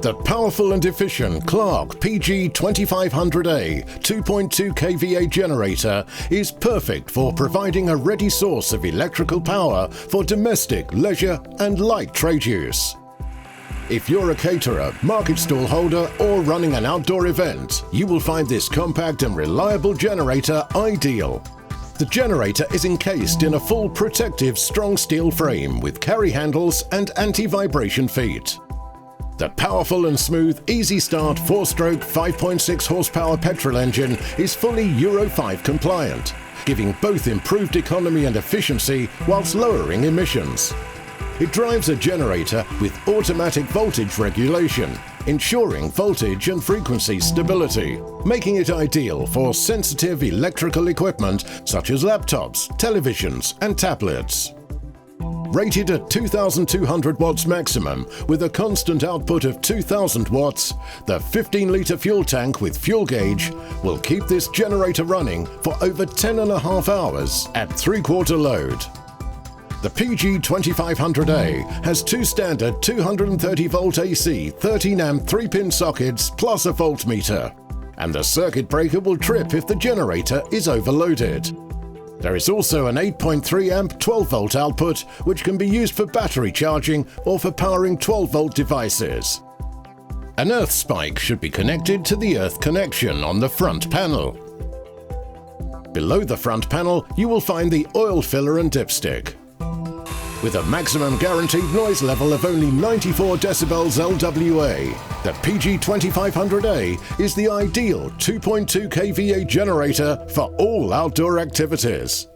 The powerful and efficient Clarke PG2500A 2.2 kVA generator is perfect for providing a ready source of electrical power for domestic, leisure and light trade use. If you're a caterer, market stall holder or running an outdoor event, you will find this compact and reliable generator ideal. The generator is encased in a full protective strong steel frame with carry handles and anti-vibration feet. The powerful and smooth easy start 4-stroke 5.6 horsepower petrol engine is fully Euro 5 compliant, giving both improved economy and efficiency whilst lowering emissions. It drives a generator with automatic voltage regulation, ensuring voltage and frequency stability, making it ideal for sensitive electrical equipment such as laptops, televisions and tablets. Rated at 2,200 watts maximum with a constant output of 2,000 watts, the 15-litre fuel tank with fuel gauge will keep this generator running for over 10.5 hours at 3/4 load. The PG2500A has two standard 230-volt AC 13-amp 3-pin sockets plus a voltmeter, and the circuit breaker will trip if the generator is overloaded. There is also an 8.3-amp 12-volt output which can be used for battery charging or for powering 12-volt devices. An earth spike should be connected to the earth connection on the front panel. Below the front panel you will find the oil filler and dipstick. With a maximum guaranteed noise level of only 94 decibels LWA, the PG2500A is the ideal 2.2 kVA generator for all outdoor activities.